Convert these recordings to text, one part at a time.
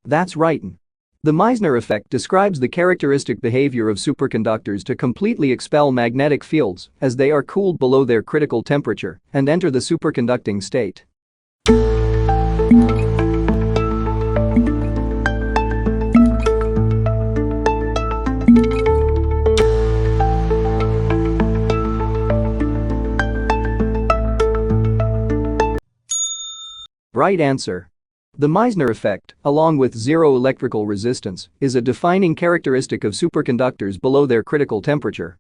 That's right. The Meissner effect describes the characteristic behavior of superconductors to completely expel magnetic fields as they are cooled below their critical temperature and enter the superconducting state. Right answer. The Meissner effect, along with zero electrical resistance, is a defining characteristic of superconductors below their critical temperature.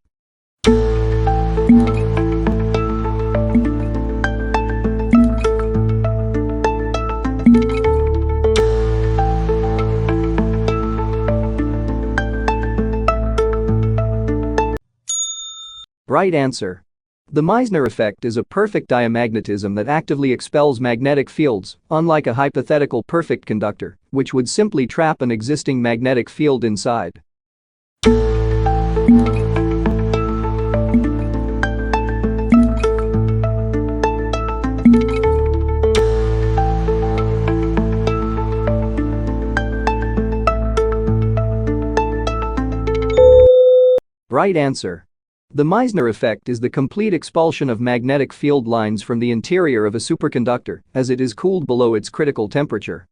Right answer. The Meissner effect is a perfect diamagnetism that actively expels magnetic fields, unlike a hypothetical perfect conductor, which would simply trap an existing magnetic field inside. Right answer. The Meissner effect is the complete expulsion of magnetic field lines from the interior of a superconductor as it is cooled below its critical temperature.